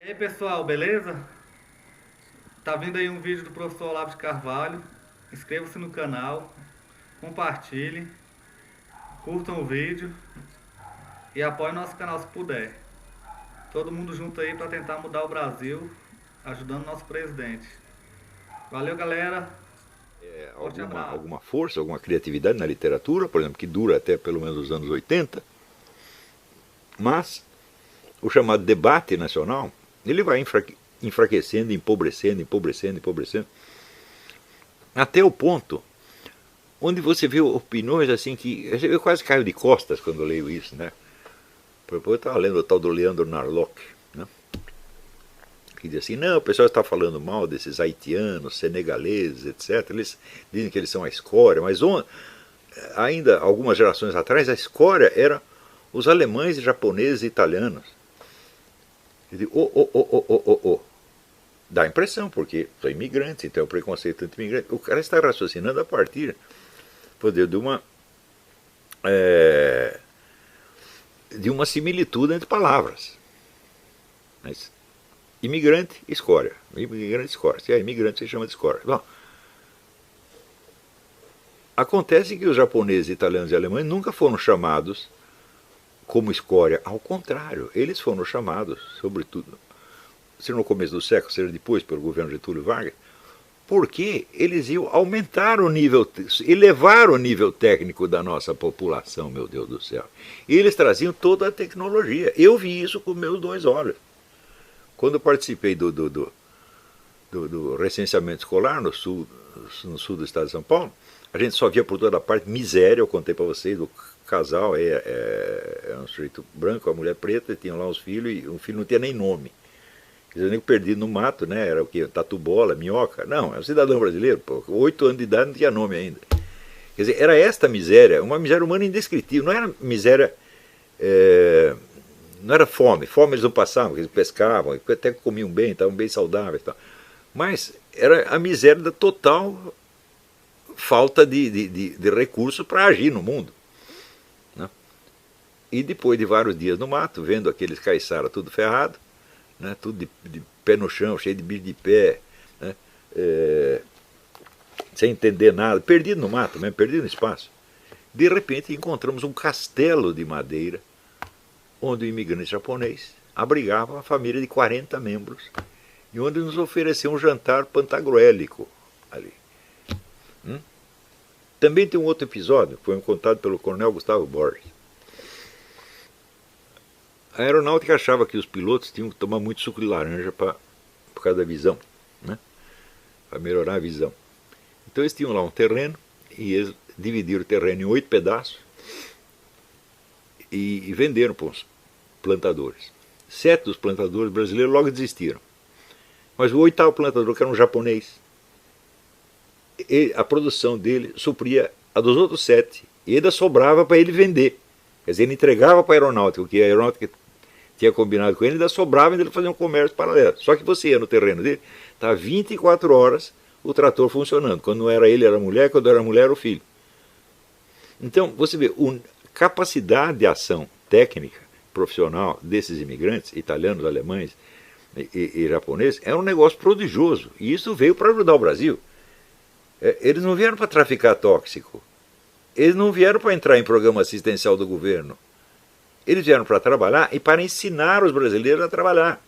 E aí pessoal, beleza? Tá vindo aí um vídeo do professor Olavo de Carvalho. Inscreva-se no canal, compartilhe, curtam o vídeo e apoiem nosso canal se puder. Todo mundo junto aí para tentar mudar o Brasil, ajudando nosso presidente. Valeu, galera. Forte abraço. Alguma força, alguma criatividade na literatura, por exemplo, que dura até pelo menos os anos 80, mas o chamado debate nacional, ele vai enfraquecendo, empobrecendo, até o ponto onde você vê opiniões assim que eu quase caio de costas quando eu leio isso, né? Eu estava lendo o tal do Leandro Narlock, né? Que diz assim, não, o pessoal está falando mal desses haitianos, senegaleses, etc. Eles dizem que eles são a escória, mas ainda algumas gerações atrás a escória era os alemães, japoneses e italianos. Ele diz, dá a impressão, porque são imigrantes, então é o preconceito anti-imigrante. O cara está raciocinando a partir de uma de uma similitude entre palavras. Mas, imigrante, escória. Imigrante, escória. Se é imigrante, se chama de escória. Bom, acontece que os japoneses, italianos e alemães nunca foram chamados como escória. Ao contrário, eles foram chamados, sobretudo, seja no começo do século, seja depois pelo governo de Getúlio Vargas, porque eles iam aumentar o nível, elevar o nível técnico da nossa população, meu Deus do céu. E eles traziam toda a tecnologia. Eu vi isso com meus dois olhos. Quando eu participei do recenseamento escolar no sul do estado de São Paulo, a gente só via por toda parte miséria. Eu contei para vocês do casal, é um sujeito branco, uma mulher preta, e tinham lá uns filhos, e um filho não tinha nem nome. Quer dizer, nem perdido no mato, né? Era o quê? Tatu-bola, minhoca? Não, é um cidadão brasileiro, pô. 8 anos de idade não tinha nome ainda. Quer dizer, era esta miséria, uma miséria humana indescritível. Não era miséria. Não era fome. Fome eles não passavam, eles pescavam, até comiam bem, estavam bem saudáveis. Tal. Mas era a miséria da total falta de recurso para agir no mundo. Né? E depois de vários dias no mato, vendo aqueles caiçara tudo ferrado, né, tudo de pé no chão, cheio de bicho de pé, né, sem entender nada, perdido no mato mesmo, perdido no espaço. De repente encontramos um castelo de madeira, onde o imigrante japonês abrigava uma família de 40 membros, e onde nos ofereceu um jantar pantagruélico ali. Também tem um outro episódio, foi contado pelo coronel Gustavo Borges. A aeronáutica achava que os pilotos tinham que tomar muito suco de laranja por causa da visão, né? Para melhorar a visão. Então eles tinham lá um terreno e eles dividiram o terreno em 8 pedaços e venderam para os plantadores. 7 dos plantadores brasileiros logo desistiram. Mas o 8º plantador, que era um japonês, a produção dele supria a dos outros 7 e ainda sobrava para ele vender. Quer dizer, ele entregava para a aeronáutica, o que a aeronáutica tinha combinado com ele, ainda sobrava, ainda ele fazia um comércio paralelo. Só que você ia no terreno dele, estava 24 horas o trator funcionando. Quando não era ele, era a mulher, quando era a mulher, era o filho. Então, você vê, a capacidade de ação técnica, profissional desses imigrantes, italianos, alemães e japoneses, é um negócio prodigioso. E isso veio para ajudar o Brasil. Eles não vieram para traficar tóxico. Eles não vieram para entrar em programa assistencial do governo. Eles vieram para trabalhar e para ensinar os brasileiros a trabalhar.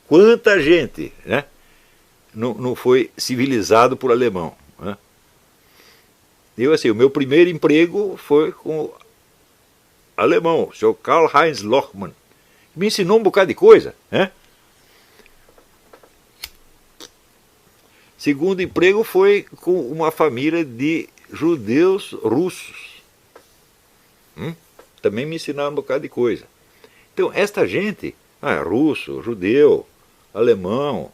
Quanta gente, né, não foi civilizado por alemão. Né? Eu, assim, o meu primeiro emprego foi com o alemão, o senhor Karl-Heinz Lochmann, que me ensinou um bocado de coisa. Né? Segundo emprego foi com uma família de judeus russos. Também me ensinaram um bocado de coisa. Então, esta gente, russo, judeu, alemão,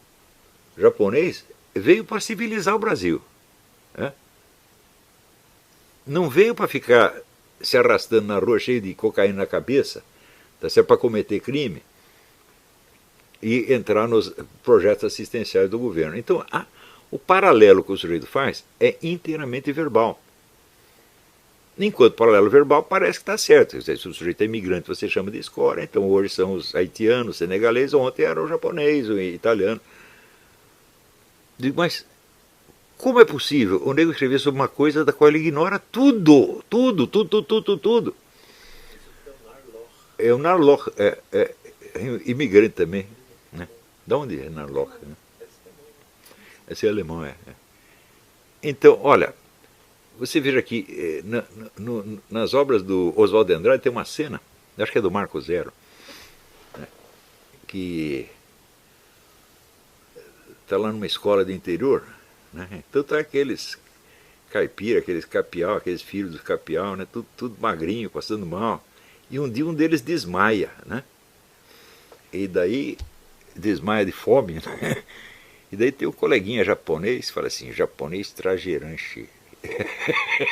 japonês, veio para civilizar o Brasil. Né? Não veio para ficar se arrastando na rua cheio de cocaína na cabeça, tá certo, para cometer crime e entrar nos projetos assistenciais do governo. Então, o paralelo que o sujeito faz é inteiramente verbal. Enquanto paralelo verbal parece que está certo. Se o sujeito é imigrante, você chama de escória. Então hoje são os haitianos, senegaleses, ontem era o japonês, o italiano. Digo, mas como é possível o nego escrever sobre uma coisa da qual ele ignora tudo? Tudo, tudo, tudo, tudo, tudo. É o Narloch, é imigrante também. Né? Da onde é Narloch? Né? Esse é alemão, é. Então, olha, você veja aqui, nas obras do Oswald de Andrade tem uma cena, acho que é do Marco Zero, né, que está lá numa escola de interior, né, então tá aqueles caipira, aqueles capial, aqueles filhos dos capial, né, tudo magrinho, passando mal, e um dia um deles desmaia, né, e daí desmaia de fome, né, e daí tem um coleguinha japonês, fala assim, japonês trajeranche.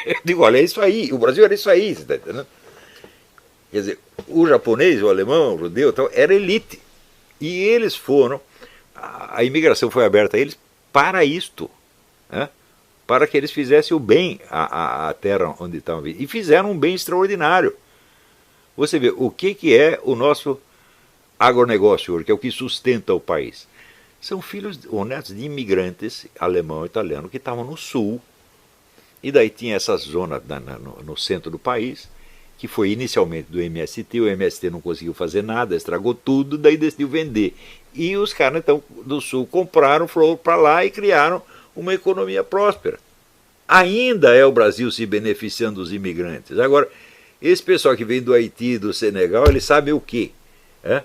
Eu digo, olha, é isso aí, o Brasil era isso aí, você está entendendo? Quer dizer, o japonês, o alemão, o judeu, tal, era elite. E eles foram, a imigração foi aberta a eles para isto, né? Para que eles fizessem o bem à terra onde estavam vivendo. E fizeram um bem extraordinário. Você vê, o que é o nosso agronegócio hoje, que é o que sustenta o país? São filhos ou netos de imigrantes alemão e italiano que estavam no sul. E daí tinha essa zona no centro do país, que foi inicialmente do MST, o MST não conseguiu fazer nada, estragou tudo, daí decidiu vender. E os caras então do sul compraram, foram para lá e criaram uma economia próspera. Ainda é o Brasil se beneficiando dos imigrantes. Agora, esse pessoal que vem do Haiti, do Senegal, eles sabem o quê? É?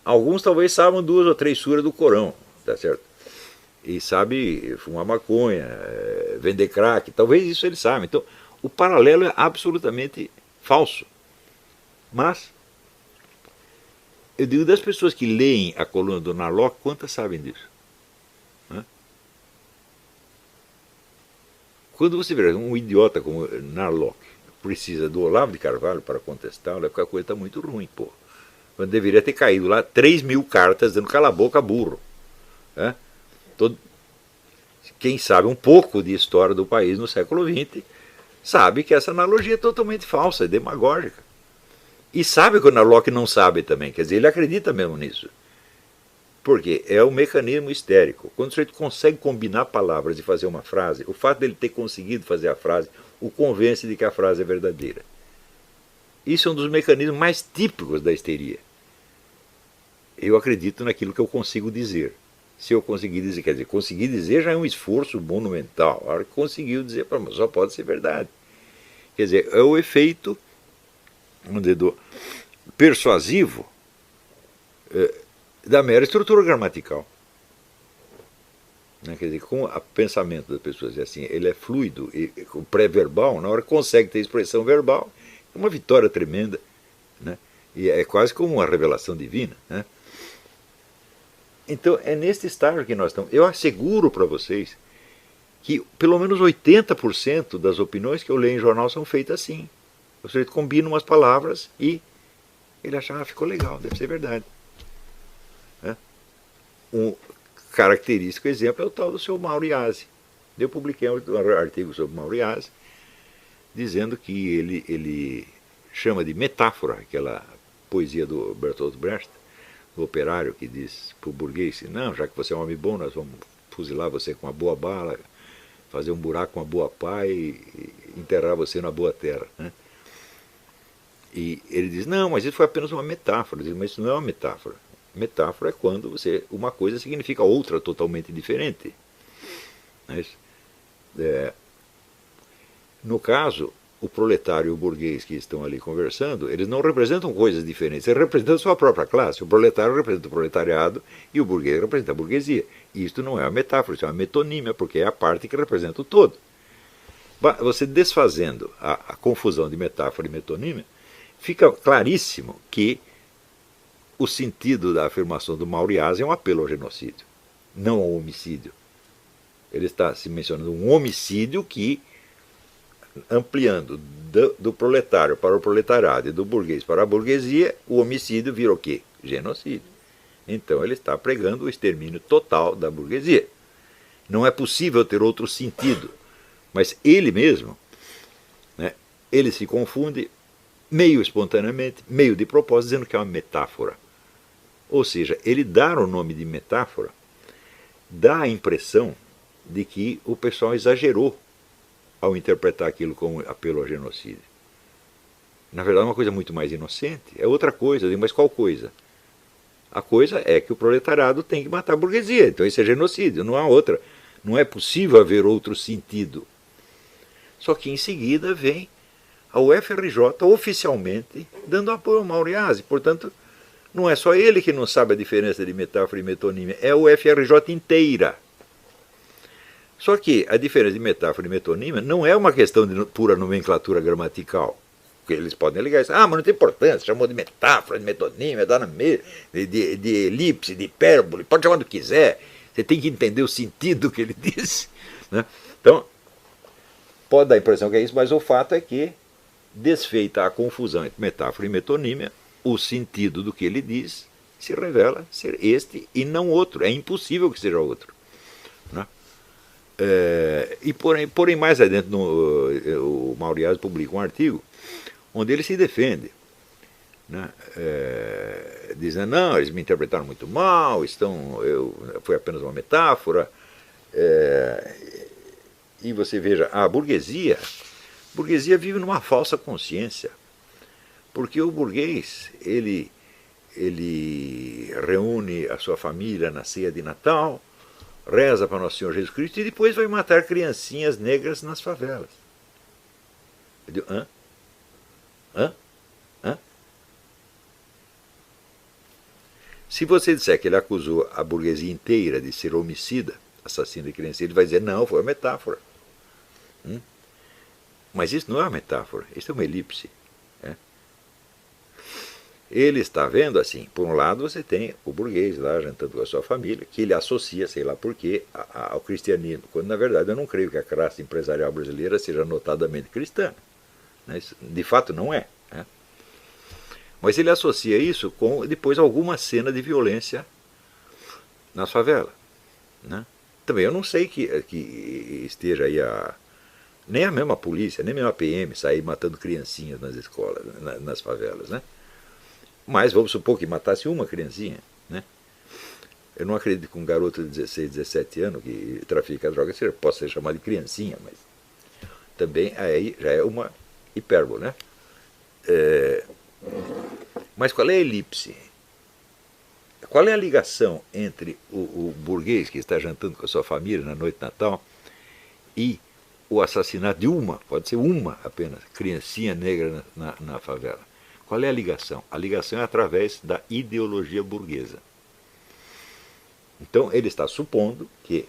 Alguns talvez saibam 2 ou 3 suras do Corão, tá certo? E sabe fumar maconha, vender crack, talvez isso eles sabem. Então, o paralelo é absolutamente falso. Mas, eu digo, das pessoas que leem a coluna do Narloch, quantas sabem disso? Né? Quando você vê um idiota como Narloch precisa do Olavo de Carvalho para contestá-lo, é porque a coisa está muito ruim, pô. Quando deveria ter caído lá 3.000 cartas dando cala a boca, burro. Né? Quem sabe um pouco de história do país no século XX sabe que essa analogia é totalmente falsa, é demagógica. E sabe que o Narloch não sabe também, quer dizer, ele acredita mesmo nisso. Porque é um mecanismo histérico. Quando o sujeito consegue combinar palavras e fazer uma frase, o fato dele ter conseguido fazer a frase o convence de que a frase é verdadeira. Isso é um dos mecanismos mais típicos da histeria. Eu acredito naquilo que eu consigo dizer. Se eu conseguir dizer, quer dizer, conseguir dizer já é um esforço monumental. A hora que conseguiu dizer, só pode ser verdade. Quer dizer, é o efeito do persuasivo da mera estrutura gramatical. Quer dizer, com o pensamento das pessoas, assim, ele é fluido, e pré-verbal, na hora que consegue ter expressão verbal, é uma vitória tremenda. Né? E é quase como uma revelação divina. Né? Então, é neste estágio que nós estamos. Eu asseguro para vocês que pelo menos 80% das opiniões que eu leio em jornal são feitas assim. O sujeito combina umas palavras e ele acha, ficou legal, deve ser verdade. Um característico exemplo é o tal do seu Mauro Iazzi. Eu publiquei um artigo sobre Mauro Iazzi, dizendo que ele chama de metáfora aquela poesia do Bertolt Brecht, o operário que diz para o burguês, não, já que você é um homem bom, nós vamos fuzilar você com uma boa bala, fazer um buraco com uma boa pá e enterrar você na boa terra. Né? E ele diz, não, mas isso foi apenas uma metáfora. Eu digo, mas isso não é uma metáfora. Metáfora é quando uma coisa significa outra totalmente diferente. Mas, no caso, o proletário e o burguês que estão ali conversando, eles não representam coisas diferentes, eles representam a sua própria classe. O proletário representa o proletariado e o burguês representa a burguesia. E isto não é uma metáfora, isso é uma metonímia, porque é a parte que representa o todo. Você desfazendo a confusão de metáfora e metonímia, fica claríssimo que o sentido da afirmação do Mauro Iazzi é um apelo ao genocídio, não ao homicídio. Ele está se mencionando um homicídio que, ampliando do proletário para o proletariado e do burguês para a burguesia, o homicídio vira o quê? Genocídio. Então ele está pregando o extermínio total da burguesia. Não é possível ter outro sentido. Mas ele mesmo ele se confunde meio espontaneamente, meio de propósito, dizendo que é uma metáfora. Ou seja, ele dar o nome de metáfora dá a impressão de que o pessoal exagerou ao interpretar aquilo como apelo ao genocídio. Na verdade, é uma coisa muito mais inocente. É outra coisa. Mas qual coisa? A coisa é que o proletariado tem que matar a burguesia. Então isso é genocídio, não há outra. Não é possível haver outro sentido. Só que em seguida vem a UFRJ oficialmente dando apoio ao Mauriase. Portanto, não é só ele que não sabe a diferença de metáfora e metonímia, é a UFRJ inteira. Só que a diferença de metáfora e metonímia não é uma questão de pura nomenclatura gramatical. Porque eles podem ligar isso. Mas não tem importância, chamou de metáfora, de metonímia, dá na mesma, de elipse, de hipérbole, pode chamar do que quiser. Você tem que entender o sentido que ele disse. Né? Então, pode dar a impressão que é isso, mas o fato é que, desfeita a confusão entre metáfora e metonímia, o sentido do que ele diz se revela ser este e não outro. É impossível que seja outro. Né? E porém mais adiante, o Mauriase publica um artigo onde ele se defende, né? Dizendo, não, eles me interpretaram muito mal, foi apenas uma metáfora. E você veja, a burguesia vive numa falsa consciência, porque o burguês, ele reúne a sua família na ceia de Natal, reza para Nosso Senhor Jesus Cristo e depois vai matar criancinhas negras nas favelas. Eu digo, hã? Se você disser que ele acusou a burguesia inteira de ser homicida, assassino de criança, ele vai dizer, não, foi uma metáfora. Mas isso não é uma metáfora, isso é uma elipse. Ele está vendo assim, por um lado você tem o burguês lá jantando com a sua família, que ele associa, sei lá por quê, ao cristianismo, quando na verdade eu não creio que a classe empresarial brasileira seja notadamente cristã. Isso, de fato não é. Mas ele associa isso com depois alguma cena de violência nas favelas. Também eu não sei que esteja aí nem a mesma polícia, nem mesmo a PM sair matando criancinhas nas escolas, nas favelas, né? Mas vamos supor que matasse uma criancinha, né? Eu não acredito que um garoto de 16, 17 anos que trafica droga possa ser chamado de criancinha, mas também aí já é uma hipérbole, né? Mas qual é a elipse? Qual é a ligação entre o burguês que está jantando com a sua família na noite de Natal e o assassinato de pode ser uma apenas, criancinha negra na favela? Qual é a ligação? A ligação é através da ideologia burguesa. Então ele está supondo que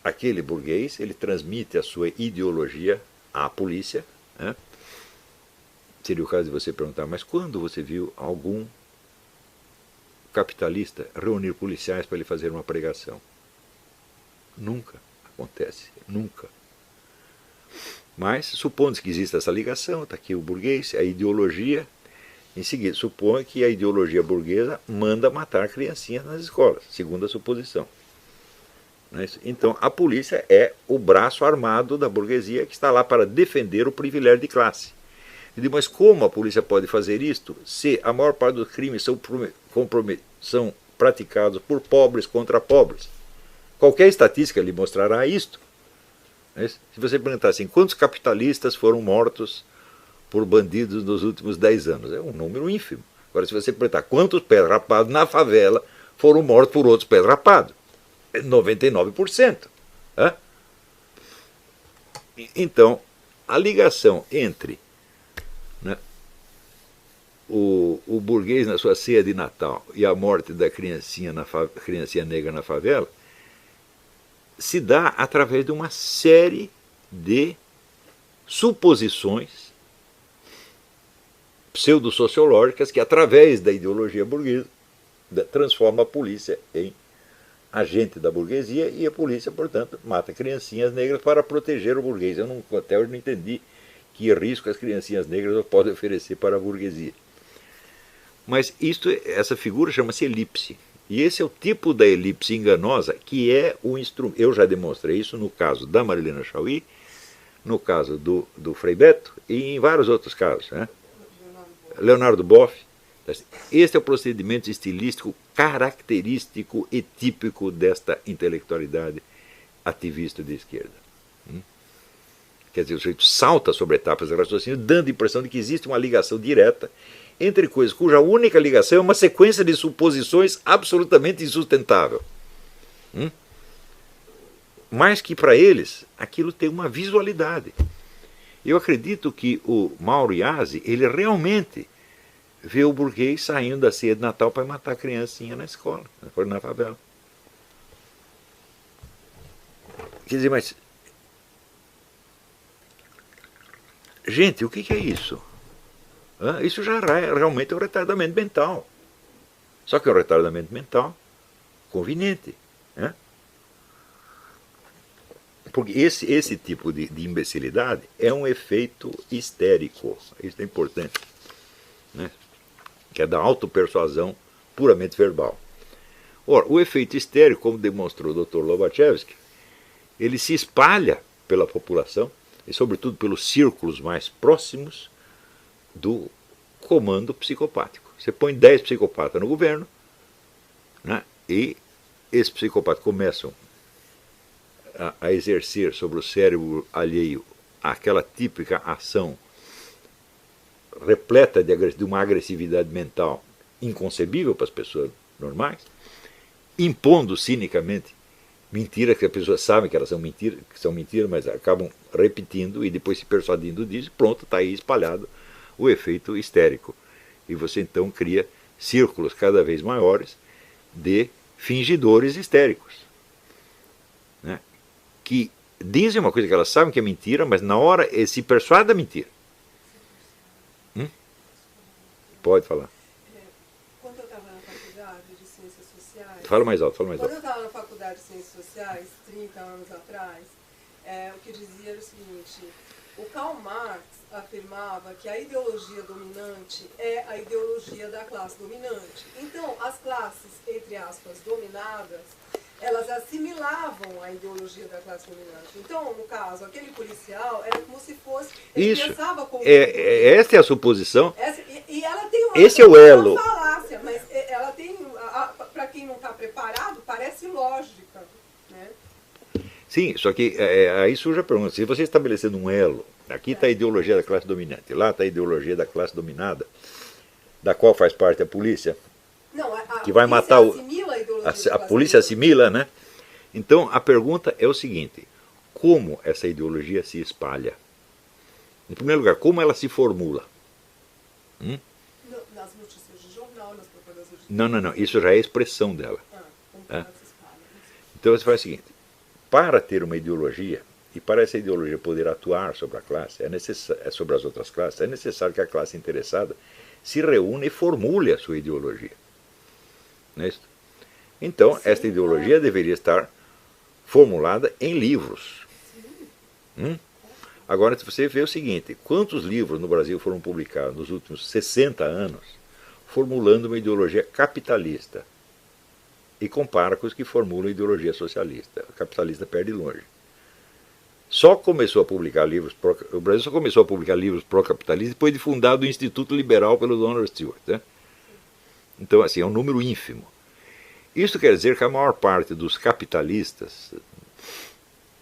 aquele burguês ele transmite a sua ideologia à polícia. Né? Seria o caso de você perguntar, mas quando você viu algum capitalista reunir policiais para ele fazer uma pregação? Nunca acontece, nunca. Mas, supondo que exista essa ligação, está aqui o burguês, a ideologia, em seguida, supõe que a ideologia burguesa manda matar criancinhas nas escolas, segundo a suposição. Então, a polícia é o braço armado da burguesia que está lá para defender o privilégio de classe. Mas como a polícia pode fazer isto se a maior parte dos crimes são praticados por pobres contra pobres? Qualquer estatística lhe mostrará isto. Se você perguntar assim, quantos capitalistas foram mortos por bandidos nos últimos 10 anos? É um número ínfimo. Agora, se você perguntar quantos pés rapados na favela foram mortos por outros pés rapados, é 99%. Então, a ligação entre o burguês na sua ceia de Natal e a morte da criancinha negra na favela se dá através de uma série de suposições pseudo-sociológicas que, através da ideologia burguesa, transforma a polícia em agente da burguesia e a polícia, portanto, mata criancinhas negras para proteger o burguês. Até hoje não entendi que risco as criancinhas negras podem oferecer para a burguesia. Mas essa figura chama-se elipse. E esse é o tipo da elipse enganosa que é o instrumento. Eu já demonstrei isso no caso da Marilena Chaui, no caso do Frei Beto e em vários outros casos, né? Leonardo Boff. Este é o procedimento estilístico característico e típico desta intelectualidade ativista de esquerda. Quer dizer, o sujeito salta sobre etapas de raciocínio, dando a impressão de que existe uma ligação direta entre coisas cuja única ligação é uma sequência de suposições absolutamente insustentável. Mas que para eles aquilo tem uma visualidade. Eu acredito que o Mauro Iasi, ele realmente vê o burguês saindo da ceia de Natal para matar a criancinha na escola, na favela. Quer dizer, mas... Gente, o que é isso? Isso já realmente é um retardamento mental. Só que é um retardamento mental conveniente. Né? Porque esse tipo de imbecilidade é um efeito histérico. Isso é importante. Né? Que é da autopersuasão puramente verbal. Ora, o efeito histérico, como demonstrou o Dr. Lobachevsky, ele se espalha pela população e, sobretudo, pelos círculos mais próximos do comando psicopático. Você põe 10 psicopatas no governo, né, e esses psicopatas começam a exercer sobre o cérebro alheio aquela típica ação repleta de uma agressividade mental inconcebível para as pessoas normais, impondo cinicamente mentiras que as pessoas sabem que elas são mentiras, mas acabam repetindo e depois se persuadindo disso, pronto, está aí espalhado o efeito histérico. E você então cria círculos cada vez maiores de fingidores histéricos, né, que dizem uma coisa que elas sabem que é mentira, mas na hora se persuadem da mentira. Pode falar. Quando eu estava na faculdade de Ciências Sociais... Fala mais alto, fala mais alto. Quando eu estava na faculdade de Ciências Sociais, 30 anos atrás, o que dizia era o seguinte: o Karl Marx afirmava que a ideologia dominante é a ideologia da classe dominante. Então, as classes, entre aspas, dominadas, elas assimilavam a ideologia da classe dominante. Então, no caso, aquele policial era como se fosse... Ele isso. Pensava como essa é a suposição. E ela tem uma, esse é o elo. Uma falácia, mas ela tem, para quem não está preparado, parece lógica. Né? Sim, só que aí surge a pergunta: se você estabelecendo um elo, aqui está a ideologia da classe dominante, lá está a ideologia da classe dominada, da qual faz parte a polícia, não, que vai matar o... A polícia assimila, né? Então a pergunta é o seguinte: como essa ideologia se espalha? Em primeiro lugar, como ela se formula? Nas notícias de jornal, nas propagandas de... Não, isso já é a expressão dela. Então você faz o seguinte: para ter uma ideologia, e para essa ideologia poder atuar sobre a classe, sobre as outras classes, é necessário que a classe interessada se reúna e formule a sua ideologia. Não é isso? Então, esta ideologia deveria estar formulada em livros. Agora, se você vê o seguinte: quantos livros no Brasil foram publicados nos últimos 60 anos formulando uma ideologia capitalista e compara com os que formulam a ideologia socialista? O capitalista perde longe. Só começou a publicar livros o Brasil só começou a publicar livros pró-capitalistas depois de fundado o Instituto Liberal pelo Donald Stewart, né? Então, assim, é um número ínfimo. Isso quer dizer que a maior parte dos capitalistas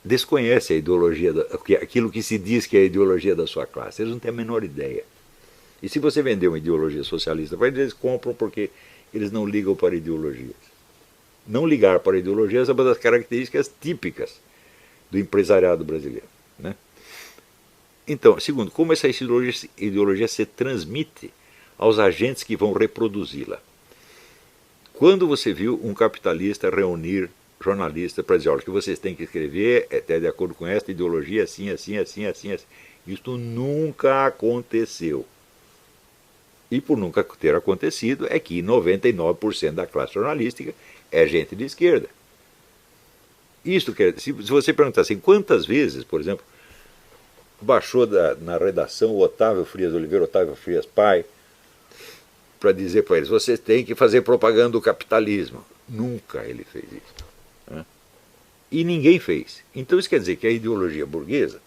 desconhece a ideologia, aquilo que se diz que é a ideologia da sua classe. Eles não têm a menor ideia. E se você vender uma ideologia socialista, eles compram porque eles não ligam para ideologias. Não ligar para ideologias é uma das características típicas do empresariado brasileiro, né? Então, segundo, como essa ideologia se transmite aos agentes que vão reproduzi-la? Quando você viu um capitalista reunir jornalistas para dizer: olha, o que vocês têm que escrever é de acordo com esta ideologia, assim, assim, assim, assim, assim. Isso nunca aconteceu. E por nunca ter acontecido é que 99% da classe jornalística é gente de esquerda. Isso quer dizer, se você perguntar assim, quantas vezes, por exemplo, baixou na redação o Otávio Frias Oliveira, Otávio Frias pai, para dizer para eles: vocês têm que fazer propaganda do capitalismo. Nunca ele fez isso. Né? E ninguém fez. Então isso quer dizer que a ideologia burguesa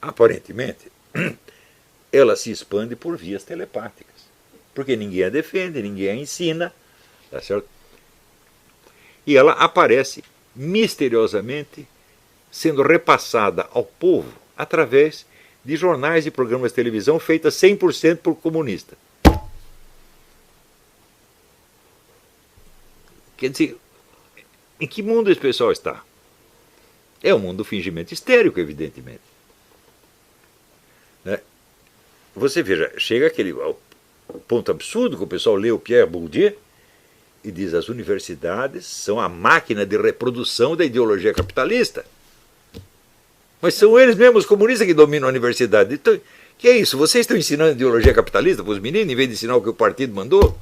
aparentemente, ela se expande por vias telepáticas. Porque ninguém a defende, ninguém a ensina, tá certo? E ela aparece misteriosamente sendo repassada ao povo através de jornais e programas de televisão feitas 100% por comunistas. Quer dizer, em que mundo esse pessoal está? É um mundo do fingimento histérico, evidentemente. Né? Você veja, chega ao ponto absurdo que o pessoal lê o Pierre Bourdieu e diz: as universidades são a máquina de reprodução da ideologia capitalista. Mas são eles mesmos, os comunistas, que dominam a universidade. Então, que é isso? Vocês estão ensinando ideologia capitalista para os meninos, em vez de ensinar o que o partido mandou?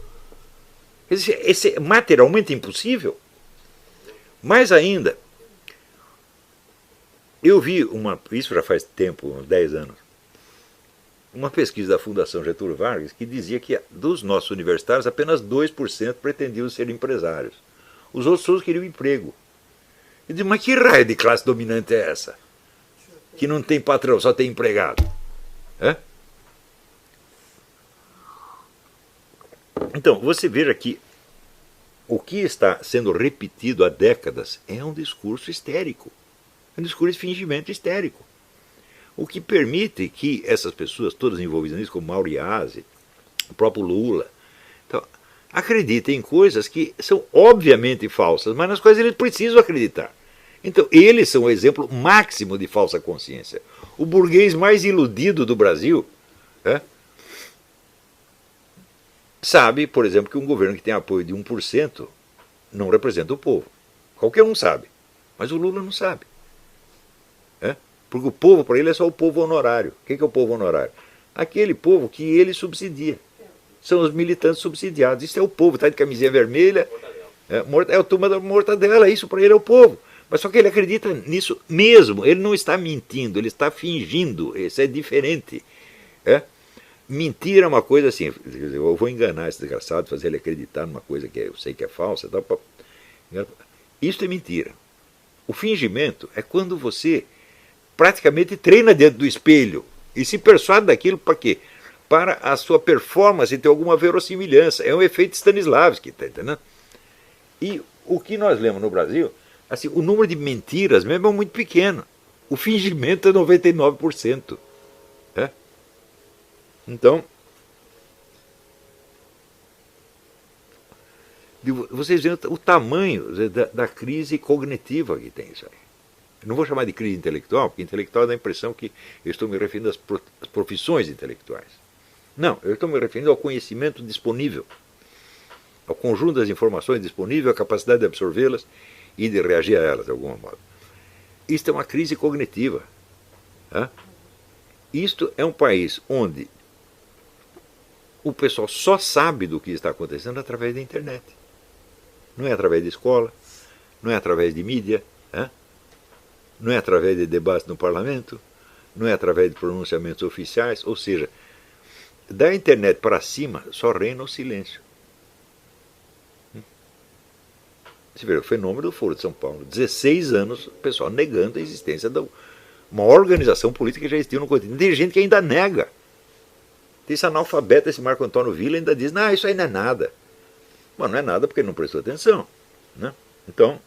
Esse é materialmente impossível. Mais ainda, eu vi isso já faz tempo, uns 10 anos, uma pesquisa da Fundação Getúlio Vargas que dizia que dos nossos universitários apenas 2% pretendiam ser empresários. Os outros todos queriam emprego. Eu disse: mas que raio de classe dominante é essa? Que não tem patrão, só tem empregado. É? Então, você veja que o que está sendo repetido há décadas é um discurso histérico. É um discurso de fingimento histérico. O que permite que essas pessoas, todas envolvidas nisso, como Mauro Iazzi, o próprio Lula, então, acreditem em coisas que são obviamente falsas, mas nas quais eles precisam acreditar. Então, eles são o exemplo máximo de falsa consciência. O burguês mais iludido do Brasil sabe, por exemplo, que um governo que tem apoio de 1% não representa o povo. Qualquer um sabe, mas o Lula não sabe. Porque o povo, para ele, é só o povo honorário. O que é o povo honorário? Aquele povo que ele subsidia. São os militantes subsidiados. Isso é o povo, está de camisinha vermelha. É o turma da mortadela, isso para ele é o povo. Mas só que ele acredita nisso mesmo. Ele não está mentindo, ele está fingindo. Isso é diferente. Mentir é uma coisa assim. Eu vou enganar esse desgraçado, fazer ele acreditar numa coisa que eu sei que é falsa. Isso é mentira. O fingimento é quando você praticamente treina dentro do espelho e se persuade daquilo para quê? Para a sua performance ter alguma verossimilhança. É um efeito Stanislavski, tá entendendo? E o que nós lemos no Brasil, assim, o número de mentiras mesmo é muito pequeno. O fingimento é 99%. Então, vocês veem o tamanho da crise cognitiva que tem isso aí. Eu não vou chamar de crise intelectual, porque intelectual dá a impressão que eu estou me referindo às profissões intelectuais. Não, eu estou me referindo ao conhecimento disponível, ao conjunto das informações disponíveis, à capacidade de absorvê-las e de reagir a elas de algum modo. Isto é uma crise cognitiva. Isto é um país onde o pessoal só sabe do que está acontecendo através da internet. Não é através de escola, não é através de mídia, não é através de debates no parlamento, não é através de pronunciamentos oficiais, ou seja, da internet para cima só reina o silêncio. Você vê o fenômeno do Foro de São Paulo. 16 anos o pessoal negando a existência de uma organização política que já existiu no continente. Tem gente que ainda nega. Tem esse analfabeto, esse Marco Antônio Villa, ainda diz: não, isso aí não é nada. Mas não é nada porque ele não prestou atenção. Então,